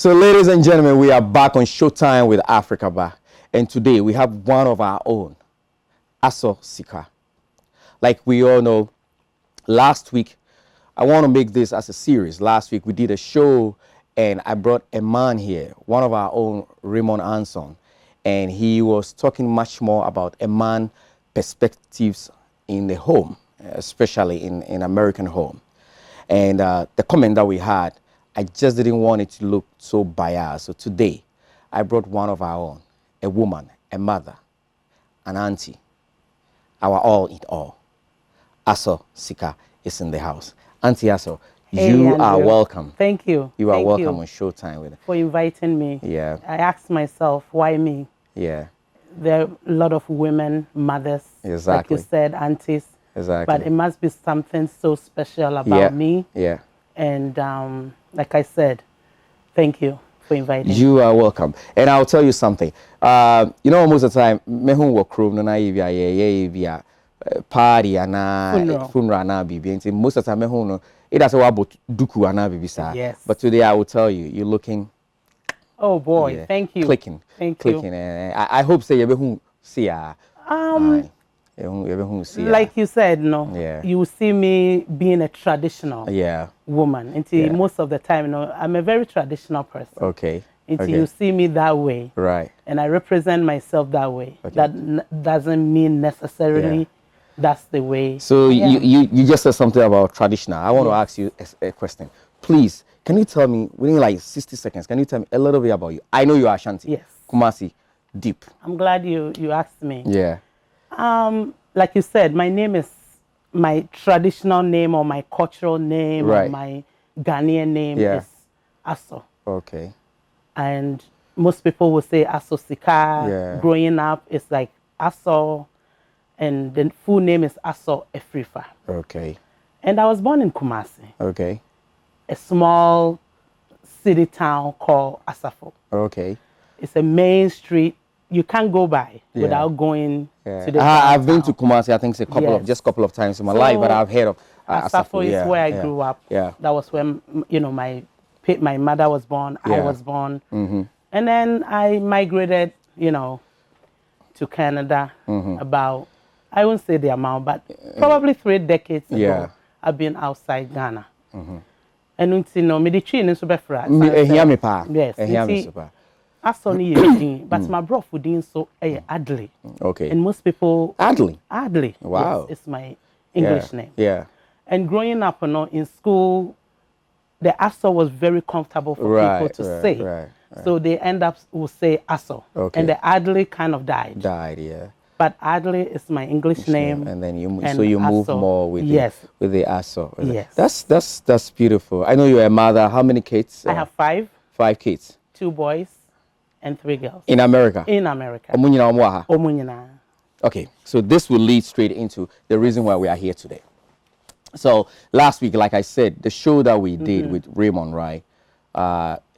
So, ladies and gentlemen, we are back on Showtime with Africaba. And today we have one of our own, Aso Sika. Like we all know, last week, I want to make this as a series. Last week we did a show and I brought a man here, one of our own, Raymond Anson. And he was talking much more about a man perspectives in the home, especially in American home. And the comment that we had, I just didn't want it to look so biased. So today, I brought one of our own, a woman, a mother, an auntie, our all in all. Aso Sika is in the house. Auntie Aso, you are welcome. Thank you. You are welcome on Showtime with it. For inviting me. Yeah. I asked myself, why me? Yeah. There are a lot of women, mothers, exactly. like you said, aunties. Exactly. But it must be something so special about me. Yeah. And like I said, thank you for inviting me. You are welcome. And I'll tell you something. You know, most of the time, mehun work room, no party and funeral na bibi. Most of the time, mehun it doesn't about duku and bibi sa. Yes. But today I will tell you, you're looking. Oh boy, thank you. Clicking. Thank you. And I hope say you behun see like you said, you will see me being a traditional woman. Until most of the time, I'm a very traditional person. Okay. Until you see me that way. Right. And I represent myself that way. Okay. That doesn't mean necessarily that's the way. So you just said something about traditional. I want to ask you a question. Please, can you tell me, within like 60 seconds, can you tell me a little bit about you? I know you are Ashanti. Yes. Kumasi, deep. I'm glad you asked me. Yeah. Like you said, my name is my traditional name or my cultural name or my Ghanaian name is Aso. Okay. And most people will say Aso Sika. Yeah. Growing up, it's like Aso, and the full name is Aso Efrifa. Okay. And I was born in Kumasi. Okay. A small city town called Asafo. Okay. It's a main street. You can't go by without going to the I've been to Kumasi, I think it's a couple of times in my life, but I've heard of Asafo is where I grew up. Yeah. That was when my mother was born, I was born. And then I migrated, to Canada about, I won't say the amount, but probably 3 decades ago. I've been outside Ghana. And me the tree in Subefra. Yes. Aso ni yedin, but my bro foodin so Adley. Okay. And most people Adley. Wow. Yes, it's my English name. Yeah. And growing up, in school, the Aso was very comfortable for people to say. Right. So they end up will say Aso. Okay. And the Adley kind of died. Yeah. But Adley is my English name. And then you move more with the Aso. Yes. That's beautiful. I know you're a mother. How many kids? I have 5. 5 kids. 2 boys and 3 girls. In America? In America. Okay, so this will lead straight into the reason why we are here today. So last week, like I said, the show that we did with Raymond, right?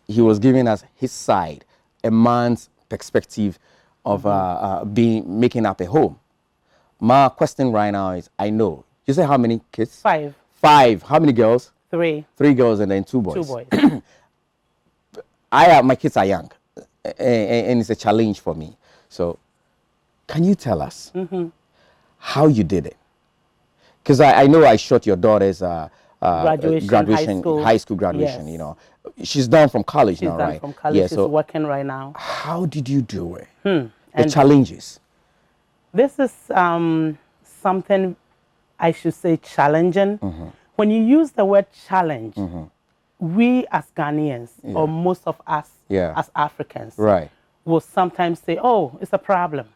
He was giving us his side, a man's perspective of making up a home. My question right now is, I know, you say how many kids? 5. 5. How many girls? 3. 3 girls and then 2 boys. 2 boys. My kids are young, and it's a challenge for me. So, can you tell us how you did it? Because I know I shot your daughter's graduation, high school graduation. Yes. She's done from college now, right? She's done from college. She's working right now. How did you do it? The challenges. This is something I should say challenging. When you use the word challenge, we as Ghanaians, or most of us as Africans, will sometimes say, oh, it's a problem.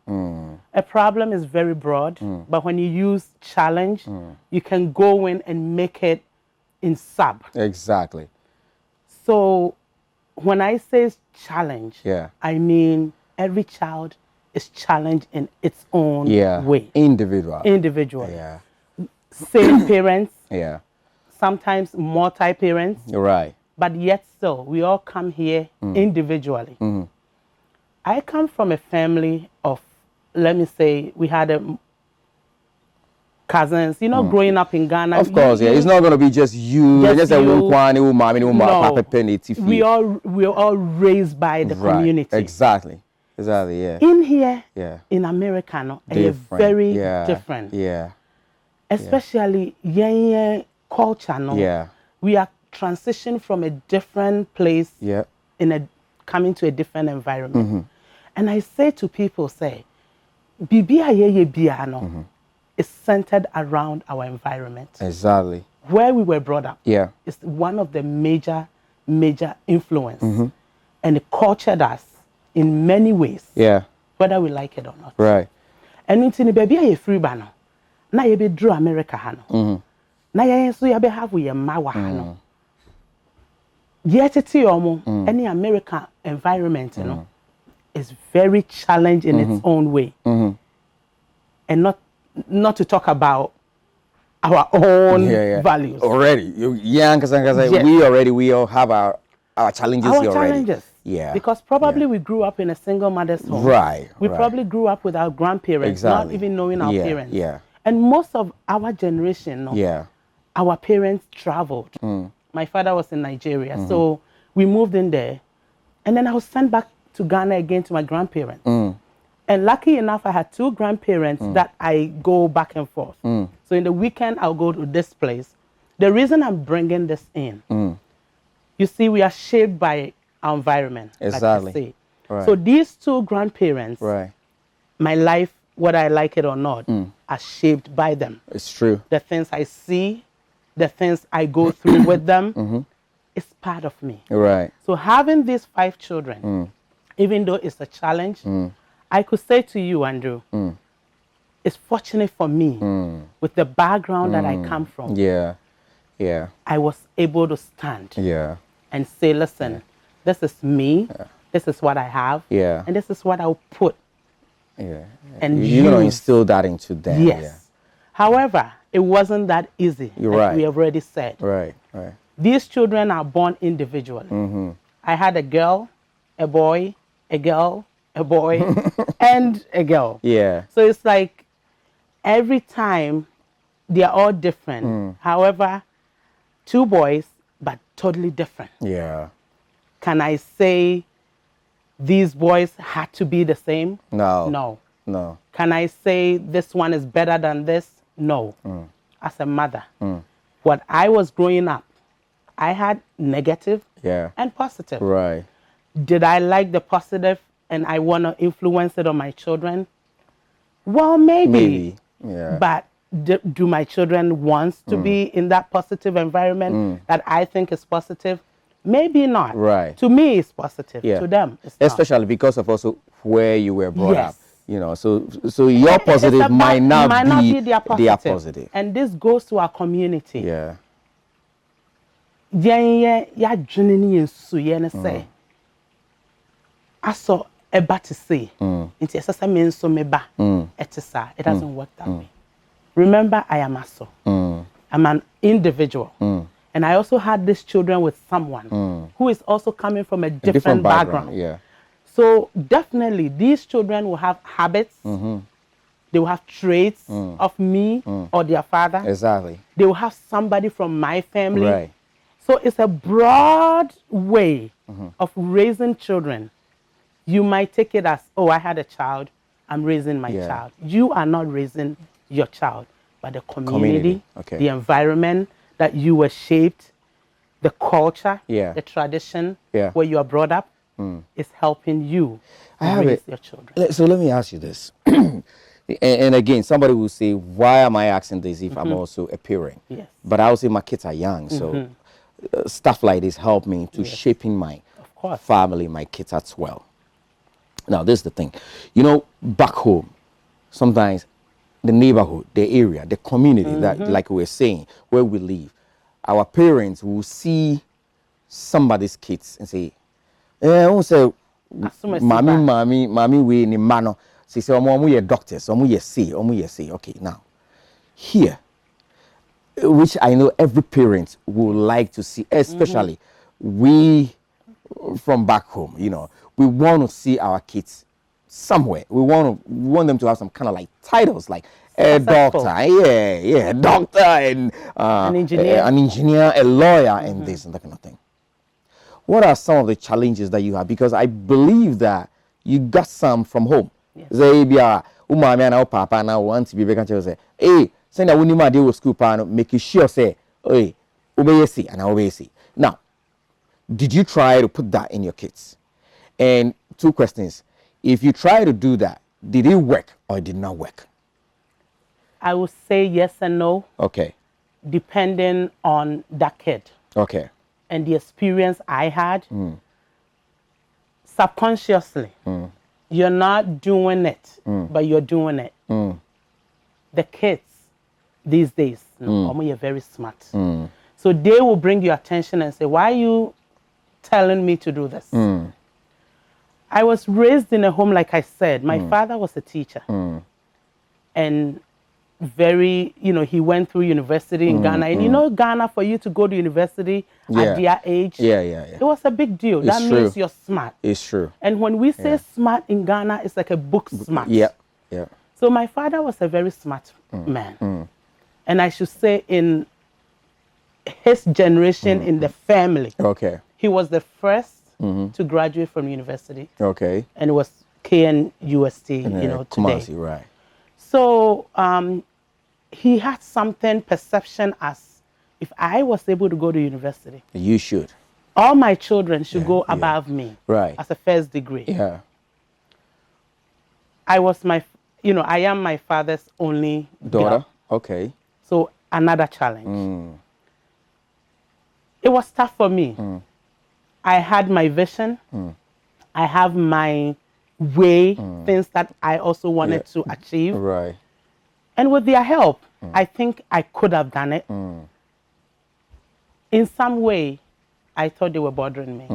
A problem is very broad, but when you use challenge, you can go in and make it in sub. Exactly. So when I say challenge, I mean every child is challenged in its own way. Individual. Yeah. Same parents. Sometimes multi-parents. Right. But yet still, we all come here individually. I come from a family of, let me say, we had a cousins. You know, growing up in Ghana. Of course, yeah. It's not going to be just you. Just a you. We're all raised by the community. Exactly, yeah. In here, in America, no, very different. Yeah. Especially culture, no. Yeah. We are transitioning from a different place. Yeah. Coming to a different environment. And I say to people, say, Bibi is centered around our environment. Exactly. Where we were brought up. Yeah. Is one of the major influence. And it cultured us in many ways. Yeah. Whether we like it or not. Right. And it's in baby a free banner. Na ye be draw America hano. Na ye so ye be have we mawa hano. Yet any American environment, you know, is very challenging in its own way. And not to talk about our own values. Already. We all have our challenges already. Challenges. Yeah. Because probably we grew up in a single mother's home. Right. We probably grew up with our grandparents, not even knowing our parents. Yeah. And most of our generation, our parents traveled. My father was in Nigeria, so we moved in there. And then I was sent back to Ghana again to my grandparents. And lucky enough, I had two grandparents that I go back and forth. So in the weekend, I'll go to this place. The reason I'm bringing this in, you see, we are shaped by our environment. Exactly. Like I say. Right. So these two grandparents, my life, whether I like it or not, are shaped by them. It's true. The things I see, the things I go through with them, it's part of me. Right. So having these 5 children, even though it's a challenge, I could say to you, Andrew, it's fortunate for me with the background that I come from. Yeah. I was able to stand and say, listen, this is me, this is what I have, and this is what I'll put. And you're going to instill that into them. Yes. However, it wasn't that easy, like we have already said. Right. These children are born individually. I had a girl, a boy, a girl, a boy, and a girl. Yeah. So it's like every time they are all different. However, 2 boys, but totally different. Yeah. Can I say these boys had to be the same? No. Can I say this one is better than this? No. As a mother, what I was growing up, I had negative and positive. Right. Did I like the positive and I want to influence it on my children? Well, maybe. Yeah. But do my children want to be in that positive environment that I think is positive? Maybe not. Right. To me, it's positive. To them, it's especially not. Because of also where you were brought up. You know, so your positive might not be their positive. And this goes to our community. Yeah. Aso eba to say. It doesn't work that way. Remember, I am Aso. I'm an individual. And I also had these children with someone who is also coming from a different background. Yeah. So definitely these children will have habits. They will have traits of me or their father. Exactly. They will have somebody from my family. Right. So it's a broad way of raising children. You might take it as, oh, I had a child, I'm raising my child. You are not raising your child, but the community. The environment that you were shaped, the culture, the tradition where you are brought up is helping you raise your children. So let me ask you this. And again, somebody will say, why am I asking this if I'm also a parent? Yes. But I will say my kids are young, so stuff like this help me to shaping my family, my kids as well. Now, this is the thing. You know, back home, sometimes the neighborhood, the area, the community, that, like we were saying, where we live, our parents will see somebody's kids and say, Mommy, we ni mano. She say, omo doctors, omo say. Okay, now, here, which I know every parent would like to see, especially we from back home, you know, we want to see our kids somewhere. We want them to have some kind of like titles, like a Successful. doctor, doctor, and An engineer, a lawyer, and this and that kind of thing. What are some of the challenges that you have? Because I believe that you got some from home. Say, umami and our papa now want to be back and say, hey, send a winning my deal with school panel, make sure say, hey, obey and obey. Now, did you try to put that in your kids? And 2 questions. If you try to do that, did it work or it did not work? I would say yes and no. Okay. Depending on that kid. Okay. And the experience I had. Subconsciously, you're not doing it, but you're doing it. The kids these days, you're very smart. So they will bring your attention and say, why are you telling me to do this? I was raised in a home, like I said. My father was a teacher. And very, he went through university in Ghana. And Ghana, for you to go to university at their age, it was a big deal. That means you're smart. It's true. And when we say smart in Ghana, it's like a book smart. Yeah. So my father was a very smart man. And I should say in his generation, in the family, he was the first to graduate from university. Okay. And it was KNUST, today. Kumasi, right. So he had something, perception as if I was able to go to university. You should. All my children should go above me. Right. As a first degree. Yeah. I am my father's only daughter. Girl. Okay. So another challenge. It was tough for me. I had my vision. I have my way, things that I also wanted to achieve. Right. And with their help, I think I could have done it. In some way, I thought they were bothering me.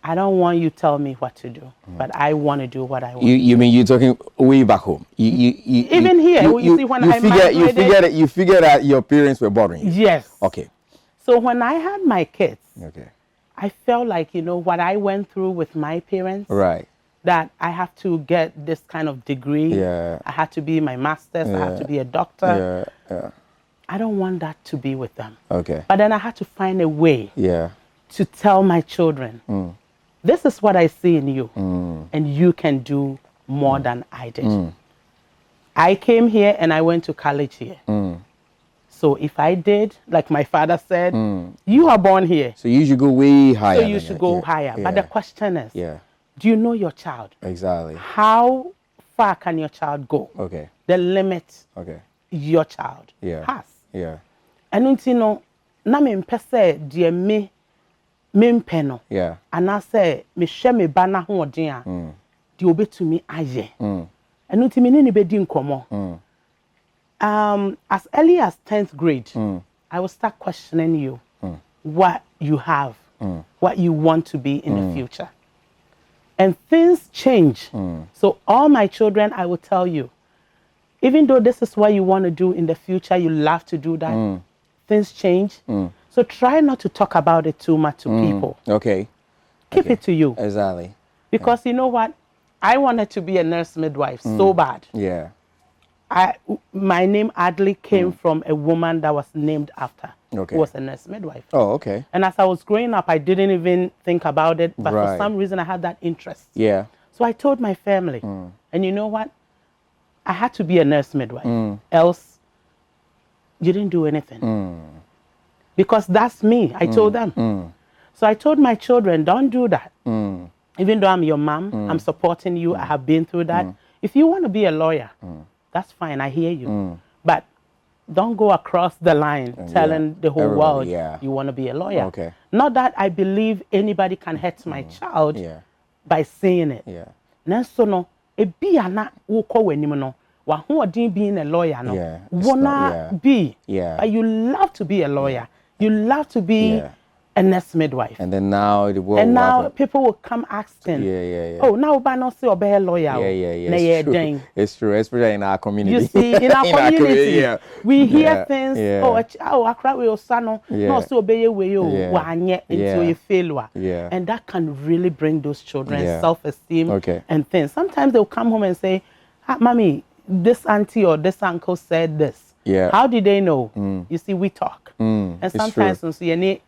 I don't want you to tell me what to do, but I want to do what I want. You mean you're talking way back home? Even here, you see when you figured out your parents were bothering you. Yes. Okay. So when I had my kids, I felt like, what I went through with my parents. Right. That I have to get this kind of degree. Yeah. I had to be my master's. I have to be a doctor. Yeah. I don't want that to be with them. Okay. But then I had to find a way. Yeah. To tell my children, this is what I see in you, and you can do more than I did. I came here and I went to college here. So if I did, like my father said, you are born here. So you should go way higher. So you should go higher. But the question is, do you know your child? Exactly. How far can your child go? Okay. The limit your child has. Yeah. And na me mpese de me mpeno. Yeah. And I say me hwe me ba na hoden a de obetumi aye. And me ne be di nkomo. As early as 10th grade, I will start questioning you what you have, what you want to be in the future. And things change. So all my children, I will tell you, even though this is what you want to do in the future, you love to do that, things change. So try not to talk about it too much to people. Okay. Keep it to you. Exactly. Because you know what? I wanted to be a nurse midwife so bad. Yeah. My name Adley came from a woman that was named after. Okay. Who was a nurse midwife. Oh, okay. And as I was growing up, I didn't even think about it. But for some reason, I had that interest. Yeah. So I told my family. And you know what? I had to be a nurse midwife. Else, you didn't do anything. Because that's me. I told them. So I told my children, don't do that. Even though I'm your mom, I'm supporting you. I have been through that. If you want to be a lawyer, that's fine. I hear you. But don't go across the line telling the whole world you want to be a lawyer. Okay. Not that I believe anybody can hurt my child by saying it. Nanso no, ebi ana wo kɔ w'anim no, wa hoɔden being a lawyer no, wanna be. But you love to be a lawyer. You love to be a nurse midwife. And then now the world. And now people will come asking. Yeah. Oh, now we not see a lawyer. Yeah. It's true. It's true, especially in our community. You see, in our community, we hear things. Yeah. Oh, Accra we osano. No, so obey way wanye into a failure. Yeah. And that can really bring those children self-esteem and things. Sometimes they'll come home and say, "Mommy, this auntie or this uncle said this." Yeah. How did they know? You see, we talk. And sometimes it's very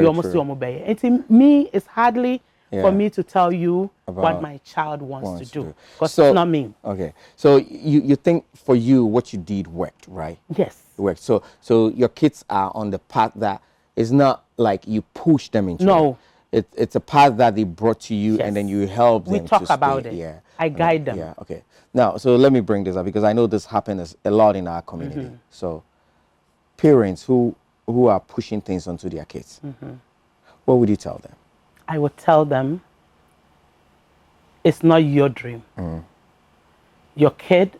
true. Me, it's hardly for me to tell you what my child wants to do. Because it's not me. Okay. So you think for you what you did worked, right? Yes. It worked. So your kids are on the path that is not like you push them into. No. It's a path that they brought to you and then you help them. We talk to about stay. it. Yeah. I guide them. Yeah, okay. Now, so let me bring this up because I know this happens a lot in our community. So parents who are pushing things onto their kids, what would you tell them? I would tell them it's not your dream. Your kid,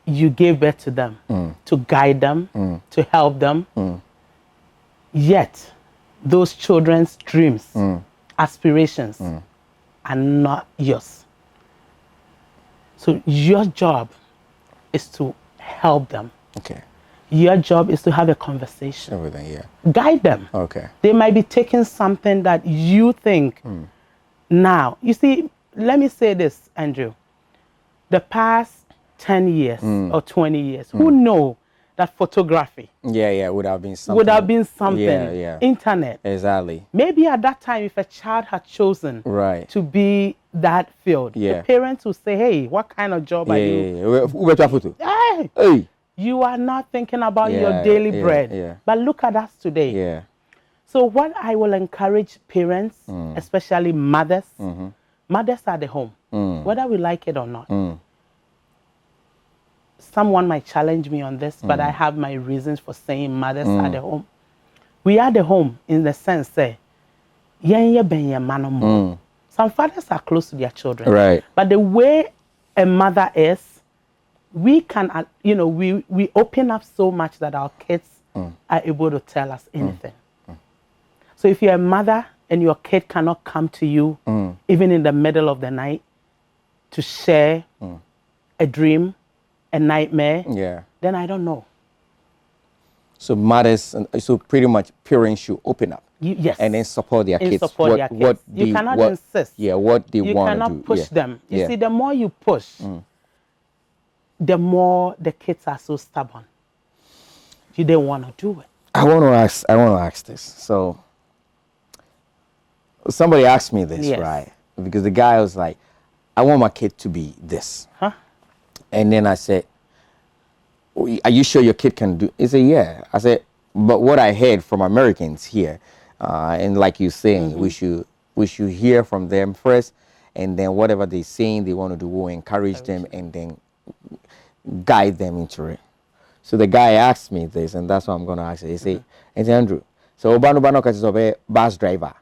you gave birth to them to guide them, to help them. Yet, those children's dreams, aspirations are not yours. So your job is to help them. Okay. Your job is to have a conversation. Everything, yeah. Guide them. Okay. They might be taking something that you think now. You see, let me say this, Andrew. The past 10 years or 20 years, who know that photography would have been something. Yeah. Internet. Exactly. Maybe at that time, if a child had chosen to be that field, the parents would say, hey, what kind of job are you? Hey, you are not thinking about your daily bread. But look at us today. So what I will encourage parents, especially mothers, mothers are the home, whether we like it or not. Someone might challenge me on this, but I have my reasons for saying mothers are the home. We are the home in the sense that some fathers are close to their children. Right. But the way a mother is, we can, we open up so much that our kids are able to tell us anything. So if you're a mother and your kid cannot come to you, even in the middle of the night, to share a dream, a nightmare, then I don't know. So mothers, so pretty much parents should open up. Yes. And then support their kids. Support their kids. You cannot insist. Yeah, what they want to do. You cannot push them. You see, the more you push, the more the kids are so stubborn. You don't want to do it. I want to ask this. So somebody asked me this, right? Because the guy was like, I want my kid to be this. Huh? And then I said, are you sure your kid can do? He said, yeah. I said, but what I heard from Americans here, and like you're saying, we should hear from them first, and then whatever they're saying they want to do, we'll encourage them and then guide them into it. So the guy asked me this, and that's what I'm going to ask you. He said, Andrew, so Obano catches a bus driver.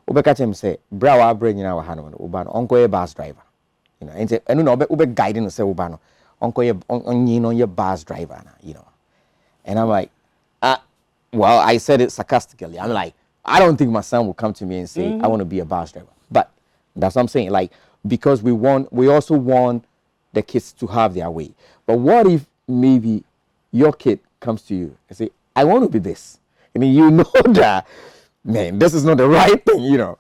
Ube catch him say, Brawa bring in our hand, Ubano, uncle a bus driver. You know, and say, and no, Ube guiding say Ubano, uncle on your bus driver, you know. And I'm like, well, I said it sarcastically. I'm like, I don't think my son will come to me and say, I want to be a bus driver. But that's what I'm saying. Like, because we also want the kids to have their way. But what if maybe your kid comes to you and say, I want to be this. I mean, you know that, man, this is not the right thing, you know.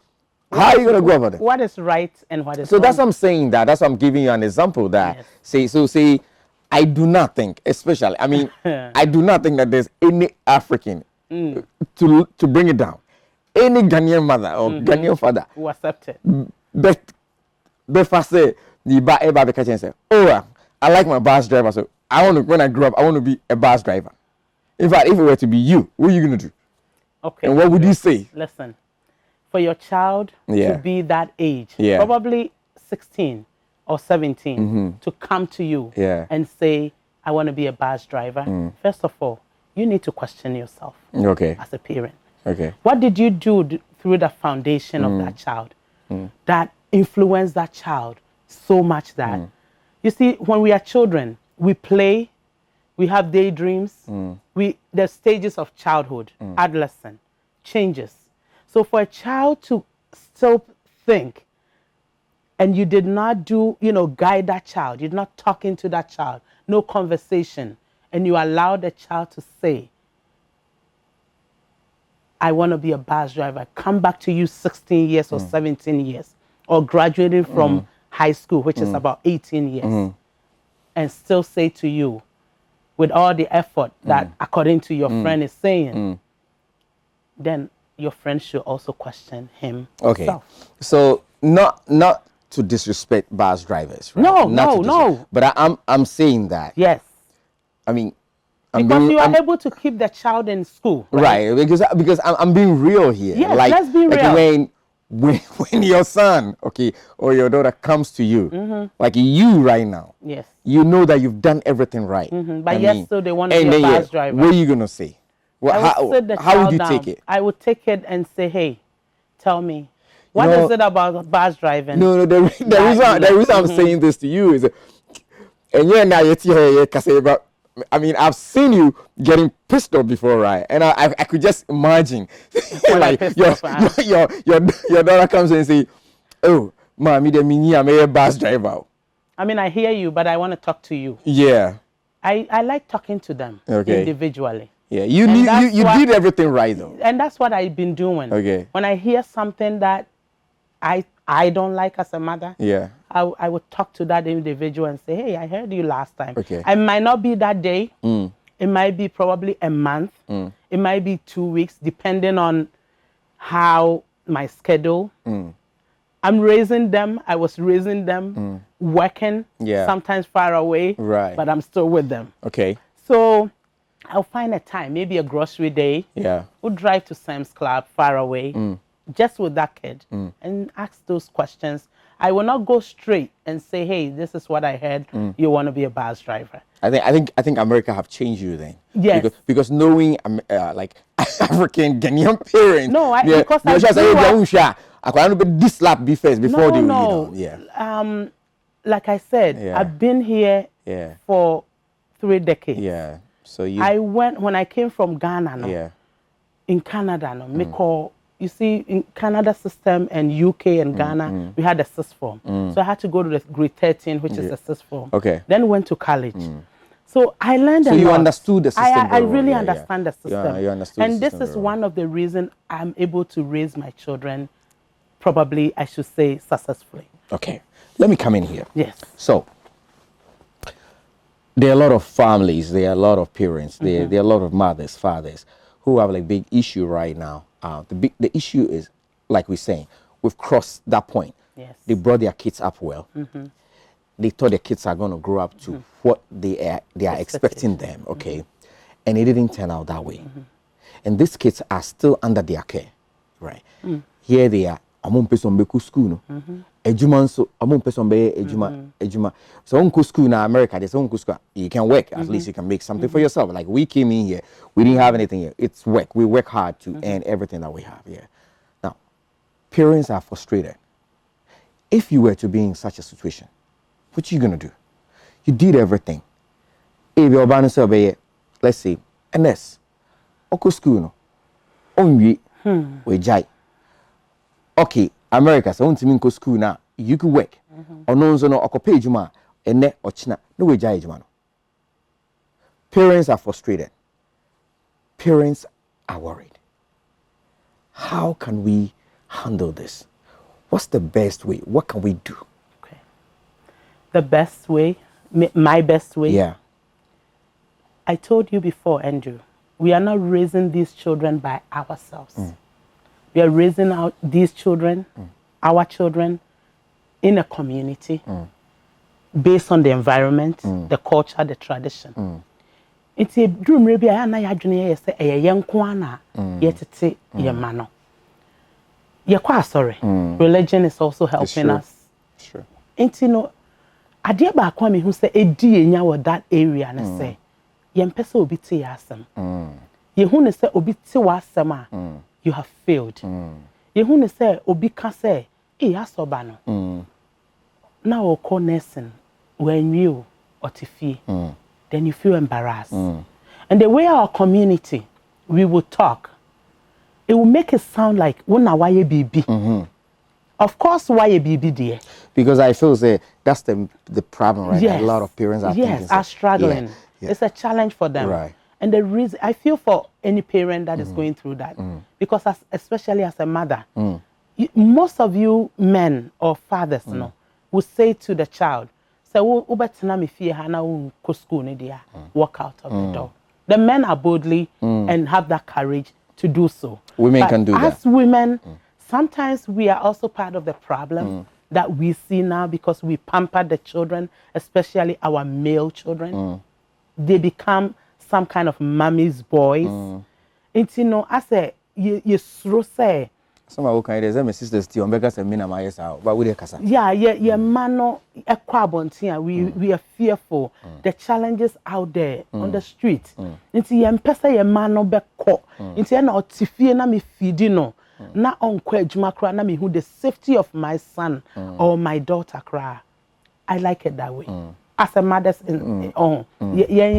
How are you going to go about it? What is right and what is wrong? So that's what I'm saying that. That's what I'm giving you an example that. Say, I do not think, especially, I mean, I do not think that there's any African to bring it down. Any Ghanaian mother or Ghanaian father who accept it. But say, oh, I like my bus driver, so when I grow up, I want to be a bus driver. In fact, if it were to be you, what are you going to do? Okay. And what would you say? Listen, for your child to be that age, probably 16 or 17, to come to you and say, I want to be a bus driver, first of all, you need to question yourself as a parent. Okay. What did you do through the foundation of that child that influenced that child so much that, you see, when we are children, we play, We have daydreams. The stages of childhood, adolescent, changes. So for a child to still think, and you did not do, guide that child, you're not talking to that child, no conversation, and you allow the child to say, I want to be a bus driver, come back to you 16 years or 17 years, or graduating from high school, which is about 18 years, and still say to you, with all the effort that according to your friend is saying, then your friend should also question him himself. So not to disrespect bus drivers, right? No. But I'm saying that. Yes. I mean, because you are able to keep the child in school, right? Because I'm being real here. Yes, let's be real. Like when your son, or your daughter comes to you, like you right now, yes, you know that you've done everything right. But so they want to be a bus driver. What are you gonna say? How would you take it? I would take it and say, hey, tell me, what is it about bus driving? No, the reason I'm saying this to you is, and you're now about. I mean, I've seen you getting pissed off before, right? And I could just imagine, like your daughter comes in and say, "Oh, mommy, I'm a bus driver." I mean, I hear you, but I want to talk to you. Yeah. I like talking to them individually. Yeah, you did everything right though. And that's what I've been doing. Okay. When I hear something that I don't like as a mother, I would talk to that individual and say, hey, I heard you last time. Okay. I might not be that day. It might be probably a month. It might be 2 weeks, depending on how my schedule. I'm raising them. I was raising them, working, sometimes far away, right? But I'm still with them. Okay. So I'll find a time, maybe a grocery day. Yeah. We'll drive to Sam's Club, far away, just with that kid, and ask those questions. I will not go straight and say, hey, this is what I heard. You want to be a bus driver. I think America have changed you then. Yes. Because knowing like African Ghanaian parents. No, because I can't be this slap be first before they like I said, I've been here for 3 decades. Yeah. So when I came from Ghana in Canada you see, in Canada system and UK and Ghana, we had a sixth form. So I had to go to the grade 13, which is the sixth form. Okay. Then went to college. So I learned a lot. So you understood the system. I really understand the system. You understood and this is one of the reasons I'm able to raise my children, probably, I should say, successfully. Okay. Let me come in here. Yes. So there are a lot of families, there are a lot of parents, there are a lot of mothers, fathers who have like big issue right now. The issue is, like we're saying, we've crossed that point. Yes. They brought their kids up well. They thought their kids are going to grow up to what they are expecting them, okay? And it didn't turn out that way. And these kids are still under their care, right? Here they are. I'm on person be school, no. Ejuma so I'm on person be ejuma. So on school in America, there's on school. You can work. At least you can make something for yourself. Like we came in here, we didn't have anything here. It's work. We work hard to earn everything that we have here. Now, parents are frustrated. If you were to be in such a situation, what are you gonna do? You did everything. If you're about to be, let's say, NS, Oko school, no, only we jai. Okay, America, so on to school now, you could work. Or no, so no, Oko pay juma, and ne or china, no way jai juma. Parents are frustrated. Parents are worried. How can we handle this? What's the best way? What can we do? Okay. The best way, my best way? Yeah. I told you before, Andrew, we are not raising these children by ourselves. We are raising out these children, our children, in a community based on the environment, the culture, the tradition. It's a dream, maybe I am a young kwana, yet it's a yamano. You're quite sorry. Religion is also helping us. Sure. And you know, I dear back when who say a dear in that area and say, Yen peso obiti yasam. Ye who say obiti wasama, you have failed. Ye who say obika say, asobano. Now o call nursing when you or tifi. then you feel embarrassed. And the way our community, we will talk, it will make it sound like, why you baby? Of course, why you baby dear? Because I feel that's the problem, right? Yes. A lot of parents are thinking, are struggling. Yeah. It's a challenge for them. Right. And the reason I feel for any parent that is going through that, because especially as a mother, most of you men or fathers, will say to the child, "Say, walk out of the door." The men are boldly and have that courage to do so. Women can do that. As women, sometimes we are also part of the problem that we see now because we pamper the children, especially our male children. They become some kind of mommy's boys. It's, I say, you say. Some of okay, my sisters still because I mean but we kasa. Yeah, mano we are fearful. The challenges out there on the street. Into ye mpesa ye mano be ko. Into ye na otifie na me feedi no. Na onkwa adwuma kra na me hu the safety of my son or my daughter kra. I like it that way. As a mother's ye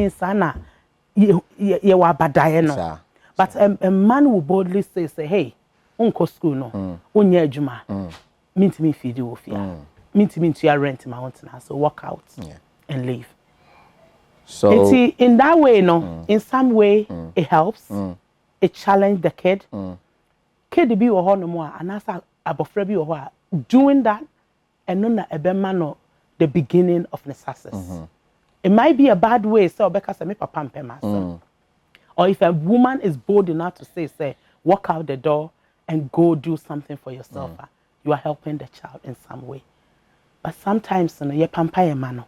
insana ye wa badaye no. But a man will boldly say, hey, unko school no, unye adwuma, minti me feed you ofia, minti you rent my own house, so walk out and leave. So in that way, in some way it helps. It challenge the kid. Kid be or no more, and as abofra bi or doing that, and no ebema the beginning of the success. It might be a bad way, so because I make papa myself. Or if a woman is bold enough to say, walk out the door and go do something for yourself, you are helping the child in some way. But sometimes, you pampa your man,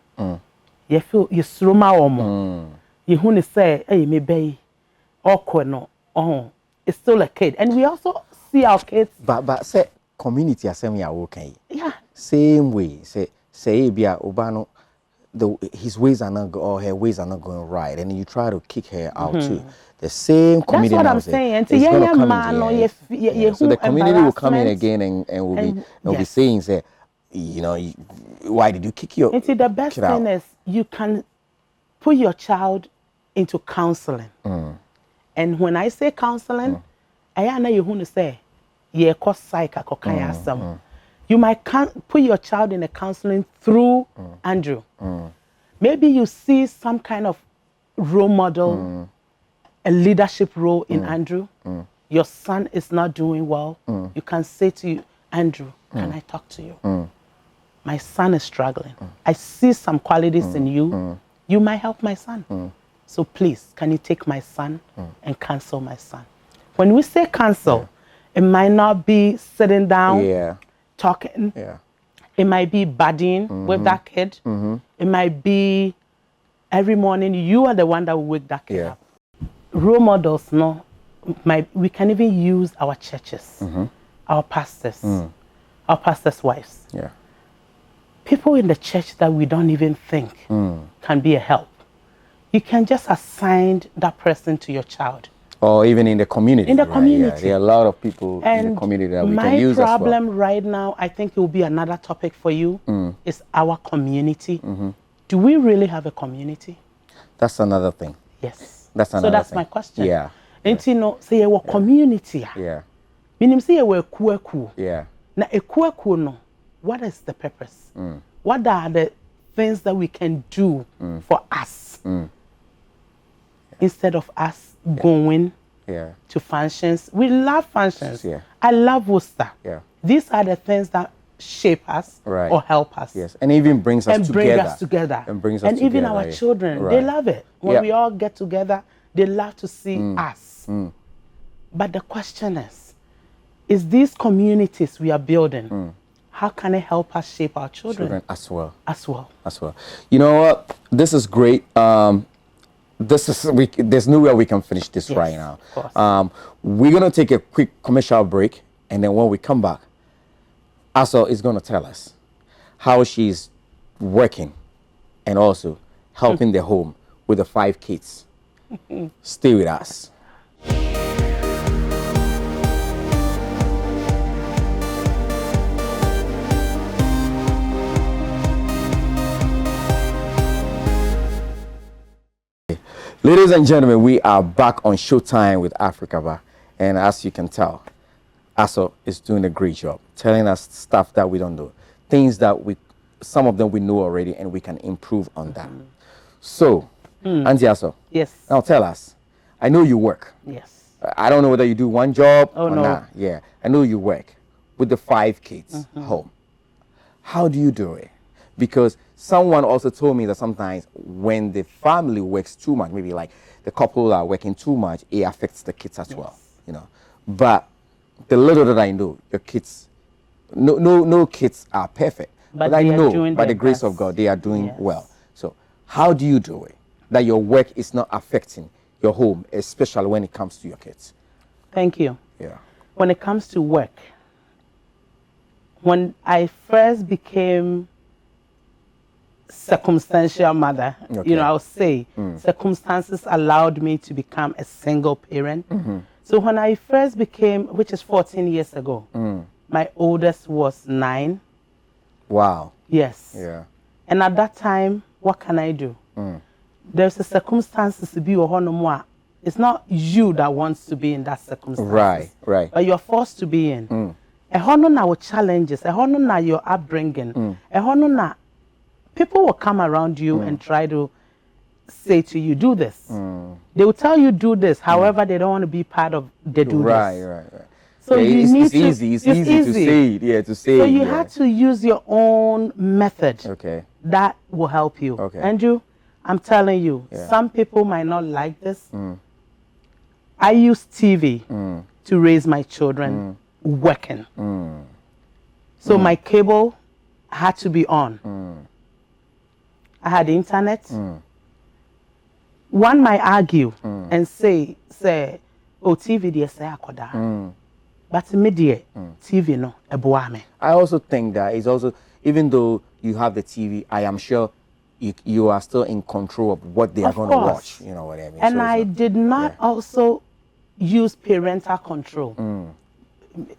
you feel you sroma omo, you huni say, hey, maybe awkward no, it's still a kid, and we also see our kids. But say community assembly are okay. Yeah. Same way, say be a ubano. His ways are not or her ways are not going right, and you try to kick her out too. The same community. That's what I'm saying. So the community will come in again and will be saying, say, why did you kick your? And see, the best thing is you can put your child into counseling. And when I say counseling, I know you want to say, yeah, cause psych, you might put your child in a counseling through Andrew. Maybe you see some kind of role model, a leadership role in Andrew. Your son is not doing well. You can say to Andrew, can I talk to you? My son is struggling. I see some qualities in you. You might help my son. So please, can you take my son and counsel my son? When we say counsel, it might not be sitting down, talking. It might be buddying with that kid. It might be every morning you are the one that will wake that kid up. Role models, we can even use our churches, our pastors, our pastors' wives. People in the church that we don't even think can be a help. You can just assign that person to your child. Or even in the community. In the community. Yeah, there are a lot of people in the community that we can use as well. My problem right now, I think it will be another topic for you, is our community. Do we really have a community? That's another thing. Yes. That's another So that's thing. my question. Yeah. And say our community. Yeah. Meaning say we kueku. Yeah. Now a kueku no, what is the purpose? What are the things that we can do for us? Instead of us going to functions. We love functions. I love Worcester. These are the things that shape us or help us. Yes, and even brings us together. And brings us and together. even our children, they love it. When we all get together, they love to see us. But the question is these communities we are building, how can it help us shape our children as well? As well. You know what? This is great. There's nowhere we can finish this right now. Of course. We're gonna take a quick commercial break, and then when we come back, Aso is gonna tell us how she's working and also helping the home with the 5 kids. Stay with us. Ladies and gentlemen, we are back on Showtime with Africaba. And as you can tell, Aso is doing a great job telling us stuff that we don't know, things that some of them we know already, and we can improve on that. So, Auntie Aso, yes. Now tell us. I know you work. Yes. I don't know whether you do one job or no. not. Yeah, I know you work with the 5 kids home. How do you do it? Because someone also told me that sometimes when the family works too much, maybe like the couple are working too much, it affects the kids as well. You know, but the little that I know, your kids, no kids are perfect, but I know by the grace of God they are doing well. So how do you do it that your work is not affecting your home, especially when it comes to your kids? Thank you. Yeah. When it comes to work, when I first became circumstantial mother, you know, I'll say circumstances allowed me to become a single parent. So when I first became, which is 14 years ago, my oldest was 9. Wow. Yes. Yeah. And at that time, what can I do? There's a circumstances to be a it's not you that wants to be in that circumstance. Right. But you're forced to be in. A hono na challenges, a hono na your upbringing, a hono na people will come around you and try to say to you, do this. They will tell you do this. However, they don't want to be part of the do this. Right. So yeah, you need it's easy. It's easy to say it. Yeah, to say. So you had to use your own method. Okay. That will help you. Okay. Andrew, I'm telling you, some people might not like this. I use TV to raise my children working. So my cable had to be on. I had internet. One might argue and say, oh, TV dear say akoda. But media, TV no, ebuame. I also think that it's also, even though you have the TV, I am sure you are still in control of what they are going to watch. You know what I mean? And I did not also use parental control.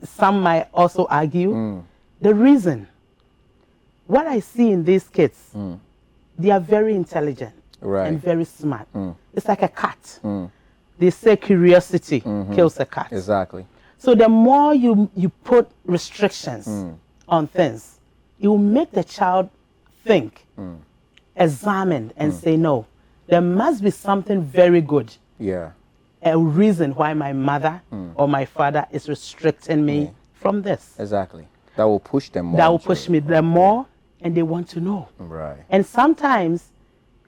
Some might also argue. The reason, what I see in these kids, they are very intelligent and very smart. It's like a cat. They say curiosity kills a cat. Exactly. So the more you put restrictions on things, it will make the child think, examine, and say, no, there must be something very good. Yeah. A reason why my mother or my father is restricting me from this. Exactly. That will push them more. That will push me them more, and they want to know. Right. And sometimes,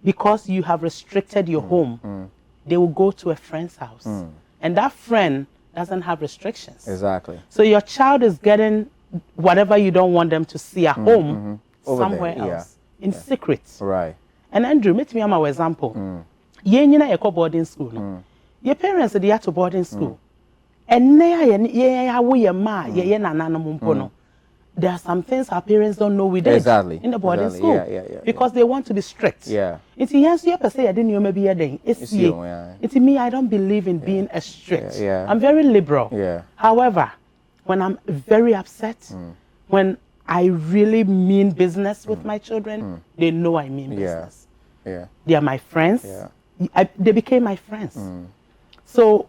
because you have restricted your home, they will go to a friend's house. And that friend doesn't have restrictions. Exactly. So your child is getting whatever you don't want them to see at home somewhere else in secret. Right. And Andrew, meet me on my example. You know, boarding school. Your parents are to boarding school. And there are some things our parents don't know we did in the boarding school because they want to be strict. It's yes, you say I didn't know maybe it's me. I don't believe in being a strict. I'm very liberal. However, when I'm very upset, when I really mean business with my children, they know I mean business. They are my friends. They became my friends. So,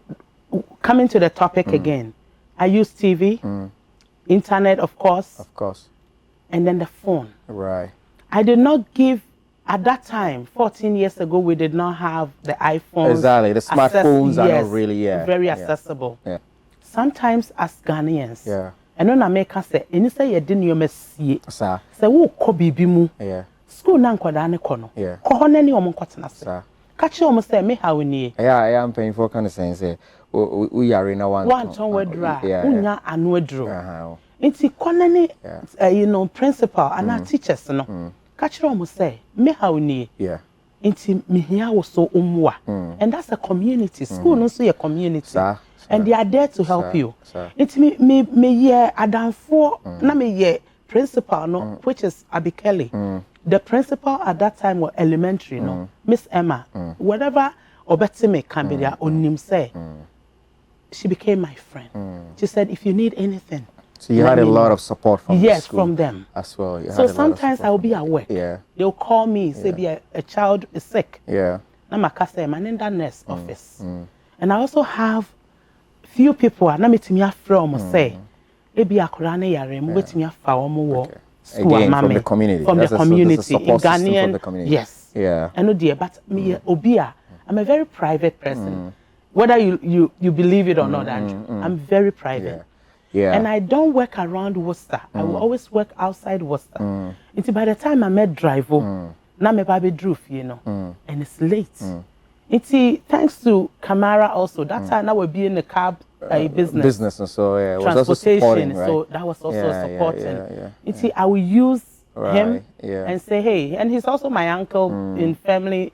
coming to the topic again, I use TV. Internet, of course. And then the phone. Right. I did not give, at that time, 14 years ago, we did not have the iPhones. Exactly. The smartphones are not really, very accessible. Sometimes as Ghanaians, and when America say, "Any say you didn't you messy." Say, "Who kobi bimu?" School na nkwada ne kono. Kohone ni omo kwatena se. Kachi omo say me how ni. I am paying for kind of saying we are in one ton wedra unya anu edro nti konane you know principal and teachers no catch omo say me how ni nti me here wo so umwa and that's a community school no so your community and they are there to help you nti me ye adamfo na me ye principal no which is Abikeli the principal at that time was elementary no Miss Emma whatever obetime can be there onim say she became my friend. She said, if you need anything. So you had a lot of support from the school from them. As well. So sometimes I'll be at work. They'll call me, say a child is sick. na makasa I'm in that nurse office. And I also have few people na metimi afrɛ omo say ebi akora na yare mo betimi afa omo wo school again amame from the community. From the community So in Ghanaian from the community. yes. Yeah. I know dear, but me obia I'm a very private person. Whether you believe it or not, Andrew, I'm very private. Yeah. And I don't work around Worcester. I will always work outside Worcester. Until by the time I met driver, now my baby drove, and it's late. Thanks to Kamara also, that time I would be in the cab business. And so yeah, it was transportation, also supporting, right? so that was also supporting. Yeah. I will use him Yeah. and say, hey, and he's also my uncle in family.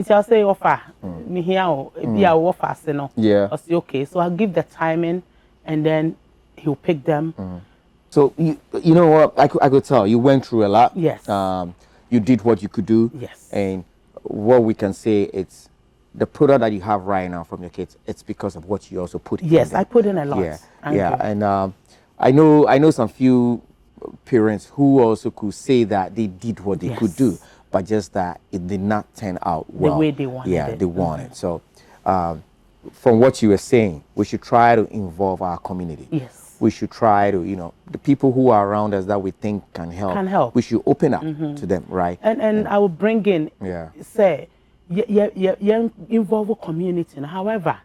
I'll say offer me here be our offer, Yeah. I'll say okay. So I'll give the timing, and then he'll pick them. So you know what I could tell you went through a lot. Yes. You did what you could do. Yes. And what we can say it's the product that you have right now from your kids. It's because of what you also put in. Yes, there. I put in a lot. Yeah. And I know some few parents who also could say that they did what they could do, but just that it did not turn out well. The way they wanted it. They wanted. So from what you were saying, we should try to involve our community. Yes. We should try to, the people who are around us that we think can help. We should open up to them, right? And I will bring in, say, involve a community. However,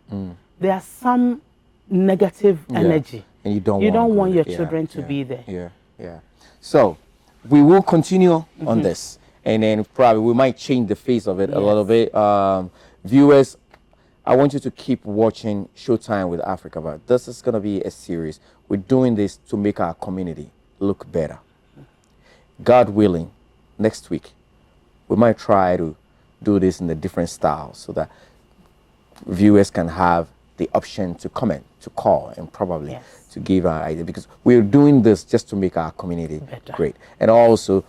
there are some negative energy. And you don't want your children to be there. Yeah. So we will continue on this, and then probably we might change the face of it a little bit. Viewers, I want you to keep watching Showtime with Africaba. This is going to be a series. We're doing this to make our community look better. God willing, next week, we might try to do this in a different style so that viewers can have the option to comment, to call, and probably to give our idea. Because we're doing this just to make our community great. And also,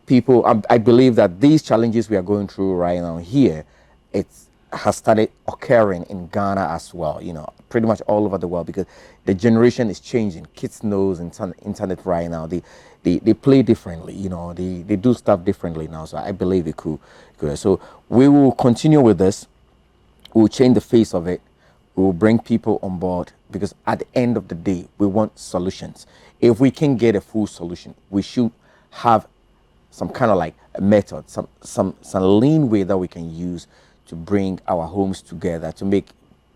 people, I believe that these challenges we are going through right now here, it's has started occurring in Ghana as well, pretty much all over the world, because the generation is changing. Kids knows internet right now. They play differently, they do stuff differently now. So I believe it could. So we will continue with this. We'll change the face of it. We will bring people on board, because at the end of the day, we want solutions. If we can get a full solution, we should have some kind of like a method, some lean way that we can use to bring our homes together, to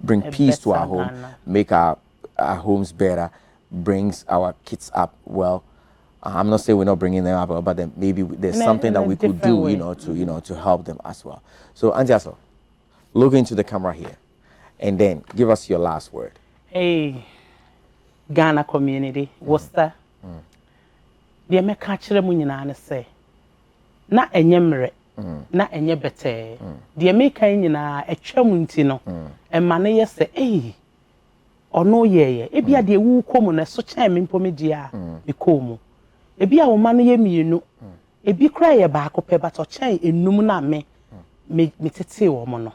bring peace to our home, make our homes better, brings our kids up well. I'm not saying we're not bringing them up, but then maybe there's something that we could do, to help them as well. So, Auntie Aso, look into the camera here, and then give us your last word. Hey, Ghana community, Worcester. The American children say, na enyemre. Na enye bete de make nyina etwam ntino e mane ye se ono ye e bia de wu komu na so chan me mpome di a me komu e bia wo mane ye mienu e bi kra ye ba akopɛ but o chan enum na me tete wo mo no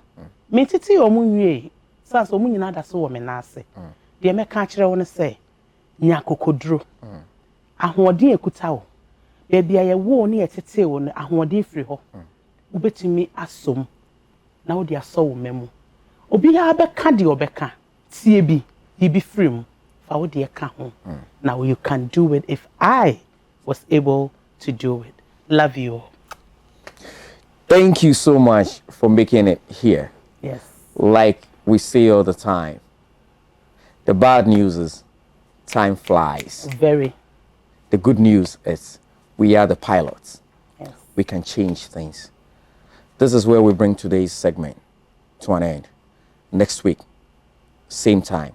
me tete wo mo nwie sanso mo nyina da so wo me na ase de me ka kire wo ne se nya kokoduro ahoɔden ekuta wo e bia ye wo ne ye tete wo no ahoɔden firi hɔ ubetimi asom na wo de aso wo memu obi ya beka de obeka tie bi be free mu fa wo de ka ho now you can do it if I was able to do it. Love you. Thank you so much for making it here. Yes. Like we say all the time, the bad news is time flies. Very. The good news is we are the pilots. Yes. We can change things. This is where we bring today's segment to an end. Next week, same time,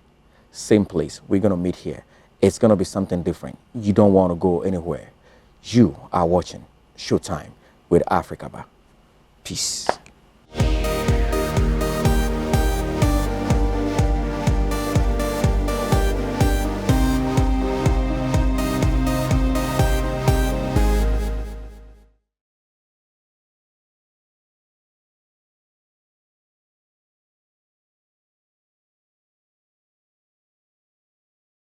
same place, we're going to meet here. It's going to be something different. You don't want to go anywhere. You are watching Showtime with Africaba. Peace.